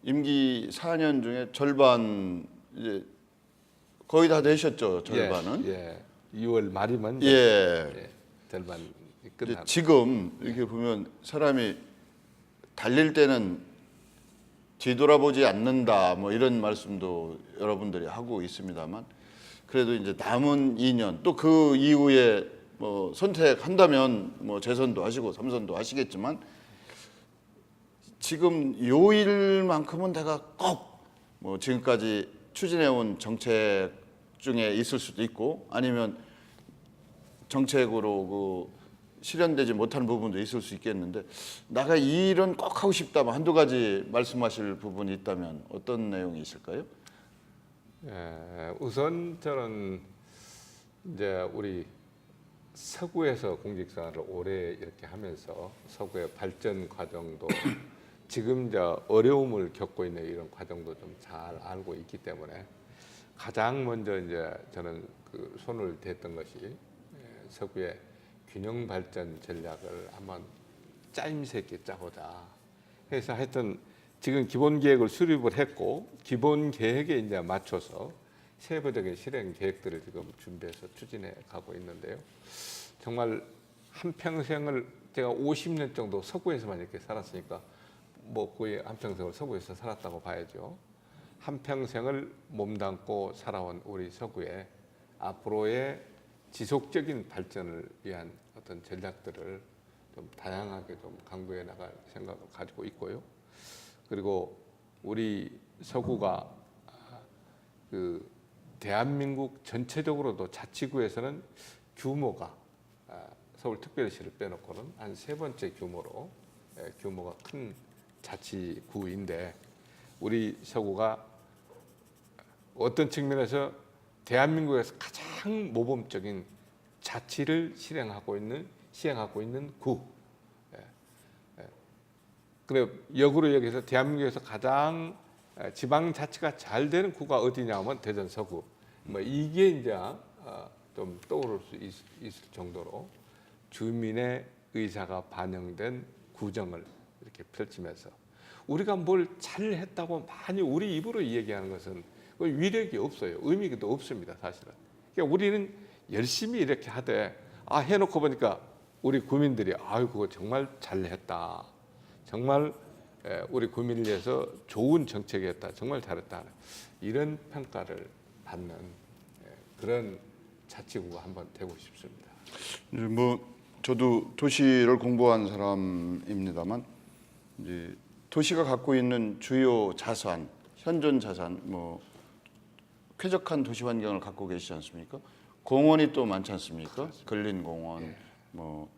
임기 4년 중에 절반 이제 거의 다 되셨죠, 절반은. 예. 2월 말이면 예. 절반이 이제 끝나고. 지금 이렇게 보면 사람이 달릴 때는 뒤돌아보지 않는다 뭐 이런 말씀도 여러분들이 하고 있습니다만 그래도 이제 남은 2년 또 그 이후에 뭐 선택한다면 뭐 재선도 하시고 삼선도 하시겠지만 지금 요 일만큼은 내가 꼭 뭐 지금까지 추진해온 정책 중에 있을 수도 있고 아니면 정책으로 그 실현되지 못하는 부분도 있을 수 있겠는데 내가 이 일은 꼭 하고 싶다면 한두 가지 말씀하실 부분이 있다면 어떤 내용이 있을까요? 우선 저는 이제 우리 서구에서 공직생활을 오래 이렇게 하면서 서구의 발전 과정도 지금 이제 어려움을 겪고 있는 이런 과정도 좀 잘 알고 있기 때문에 가장 먼저 이제 저는 그 손을 댔던 것이 서구의 균형 발전 전략을 한번 짜임새 있게 짜보자. 그래서 하여튼 지금 기본 계획을 수립을 했고 기본 계획에 이제 맞춰서 세부적인 실행 계획들을 지금 준비해서 추진해 가고 있는데요. 정말 한 평생을 제가 50년 정도 서구에서만 이렇게 살았으니까 뭐 거의 한 평생을 서구에서 살았다고 봐야죠. 한 평생을 몸담고 살아온 우리 서구의 앞으로의 지속적인 발전을 위한 어떤 전략들을 좀 다양하게 좀 강구해 나갈 생각을 가지고 있고요. 그리고 우리 서구가 그 대한민국 전체적으로도 자치구에서는 규모가 서울특별시를 빼놓고는 한 세 번째 규모로 규모가 큰 자치구인데 우리 서구가 어떤 측면에서 대한민국에서 가장 모범적인 자치를 시행하고 있는 구. 그래 역으로 여기서 대한민국에서 가장 지방 자치가 잘 되는 구가 어디냐면 대전 서구. 뭐 이게 이제 좀 떠오를 수 있을 정도로 주민의 의사가 반영된 구정을 이렇게 펼치면서 우리가 뭘 잘했다고 많이 우리 입으로 얘기하는 것은 위력이 없어요. 의미가 없습니다, 사실은. 그러니까 우리는 열심히 이렇게 하되 해놓고 보니까 우리 국민들이 아유 그거 정말 잘했다. 정말 우리 국민을 위해서 좋은 정책이었다. 정말 잘했다. 이런 평가를 받는 그런 자치구가 한번 되고 싶습니다. 뭐 저도 도시를 공부한 사람입니다만 이제 도시가 갖고 있는 주요 자산, 현존 자산, 뭐 쾌적한 도시 환경을 갖고 계시지 않습니까? 공원이 또 많지 않습니까? 근린공원, 뭐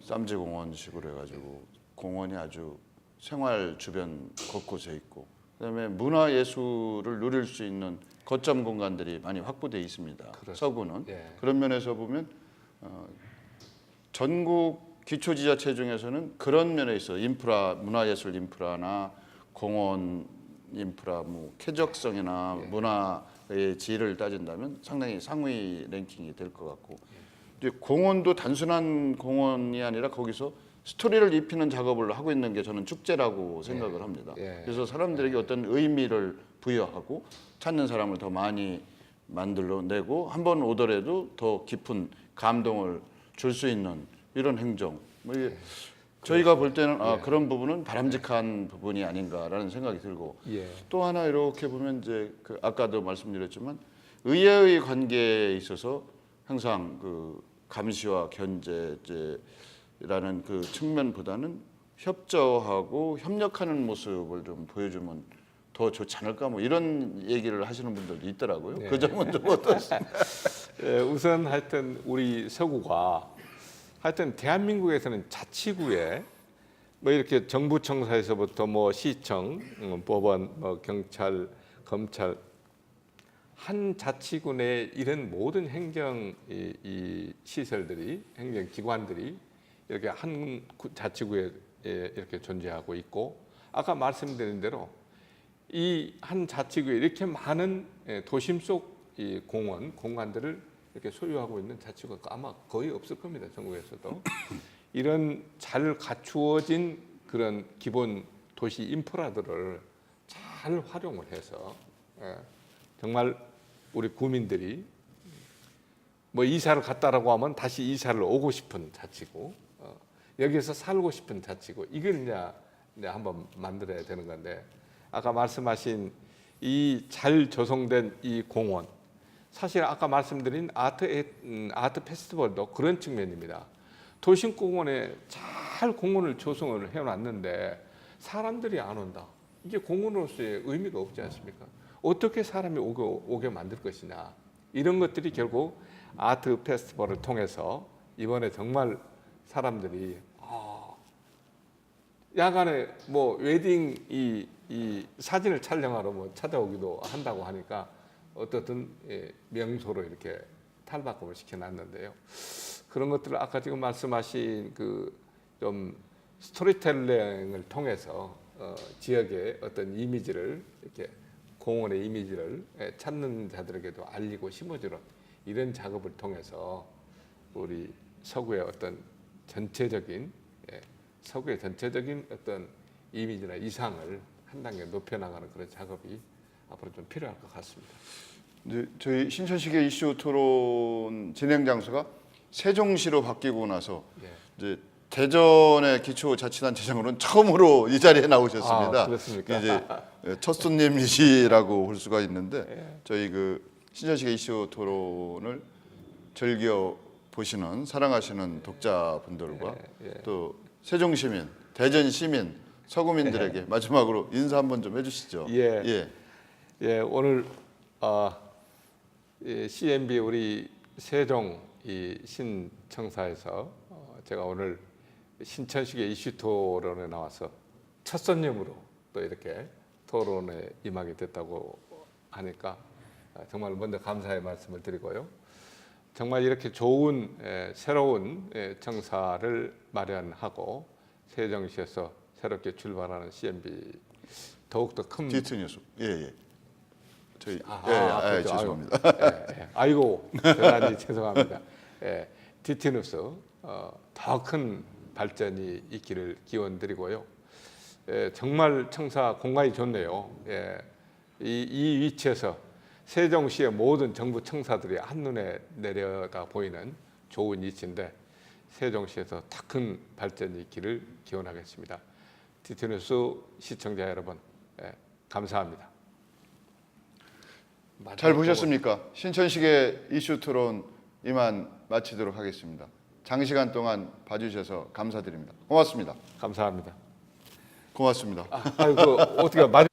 쌈지공원식으로 해가지고 공원이 아주 생활 주변 곳곳에 있고, 그다음에 문화예술을 누릴 수 있는 거점 공간들이 많이 확보되어 있습니다. 그렇습니다. 서구는 그런 면에서 보면 전국 기초지자체 중에서는 그런 면에 있어 인프라, 문화예술 인프라나 공원 인프라, 뭐 쾌적성이나 문화의 질을 따진다면 상당히 상위 랭킹이 될 것 같고, 이제 공원도 단순한 공원이 아니라 거기서 스토리를 입히는 작업을 하고 있는 게 저는 축제라고 생각을 합니다. 그래서 사람들에게 어떤 의미를 부여하고 찾는 사람을 더 많이 만들어내고 한 번 오더라도 더 깊은 감동을 줄 수 있는 이런 행정. 뭐 이게 저희가 볼 때는 그런 부분은 바람직한 부분이 아닌가라는 생각이 들고, 또 하나 이렇게 보면 이제 그 아까도 말씀드렸지만 의회의 관계에 있어서 항상 그 감시와 견제라는 그 측면보다는 협조하고 협력하는 모습을 좀 보여주면 더 좋지 않을까, 뭐 이런 얘기를 하시는 분들도 있더라고요. 그 점은 좀 어떻습니까? 우선 하여튼 우리 서구가 하여튼 대한민국에서는 자치구에 뭐 이렇게 정부청사에서부터 뭐 시청, 법원, 뭐 경찰, 검찰 한 자치구 내 이런 모든 행정 이 시설들이 행정기관들이 이렇게 한 자치구에 이렇게 존재하고 있고, 아까 말씀드린 대로 이 한 자치구에 이렇게 많은 도심 속 이 공간들을 이렇게 소유하고 있는 자치구가 아마 거의 없을 겁니다. 전국에서도. 이런 잘 갖추어진 그런 기본 도시 인프라들을 잘 활용을 해서 정말 우리 구민들이 뭐 이사를 갔다라고 하면 다시 이사를 오고 싶은 자치구, 여기서 살고 싶은 자치구, 이걸 이제 한번 만들어야 되는 건데, 아까 말씀하신 이 잘 조성된 이 공원, 사실 아까 말씀드린 아트 페스티벌도 그런 측면입니다. 도심공원에 잘 공원을 조성을 해놨는데 사람들이 안 온다. 이게 공원으로서의 의미가 없지 않습니까? 어떻게 사람이 오게 만들 것이냐. 이런 것들이 결국 아트 페스티벌을 통해서 이번에 정말 사람들이 야간에 뭐 웨딩 이 사진을 촬영하러 뭐 찾아오기도 한다고 하니까 어떻든 명소로 이렇게 탈바꿈을 시켜놨는데요. 그런 것들을 아까 지금 말씀하신 그 좀 스토리텔링을 통해서 지역의 어떤 이미지를 이렇게 공원의 이미지를 찾는 자들에게도 알리고 심어주는 이런 작업을 통해서 우리 서구의 어떤 전체적인 서구의 전체적인 어떤 이미지나 이상을 한 단계 높여나가는 그런 작업이 앞으로 좀 필요할 것 같습니다. 이제 저희 신천시계 이슈 토론 진행 장소가 세종시로 바뀌고 나서 이제 대전의 기초자치단체장으로는 처음으로 이 자리에 나오셨습니다. 그렇습니까? 이제 첫 손님이시라고 볼 수가 있는데 저희 그 신천시계 이슈 토론을 즐겨 보시는 사랑하시는 독자분들과 또 세종시민, 대전시민, 서구민들에게 마지막으로 인사 한번 좀 해주시죠. 오늘 CNB 우리 세종 이 신청사에서 제가 오늘 신천시계 이슈 토론에 나와서 첫 손님으로 또 이렇게 토론에 임하게 됐다고 하니까 정말 먼저 감사의 말씀을 드리고요. 정말 이렇게 좋은 새로운 청사를 마련하고 세종시에서 새롭게 출발하는 CNB 더욱더 큰 디트뉴스 저희 그렇죠. 죄송합니다. 아이고 대단히 죄송합니다. 디티뉴스 더 큰 발전이 있기를 기원드리고요. 정말 청사 공간이 좋네요. 이 위치에서 세종시의 모든 정부 청사들이 한눈에 내려가 보이는 좋은 위치인데 세종시에서 더 큰 발전이 있기를 기원하겠습니다. 디티뉴스 시청자 여러분, 감사합니다. 잘 보셨습니까? 신천시계 이슈 토론 이만 마치도록 하겠습니다. 장시간 동안 봐주셔서 감사드립니다. 고맙습니다. 감사합니다. 고맙습니다. 아이고 어떻게 맞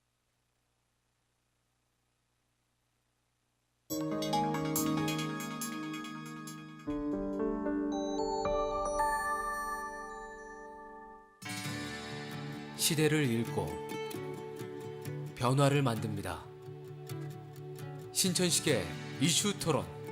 시대를 읽고 변화를 만듭니다. 신천시계 이슈 토론.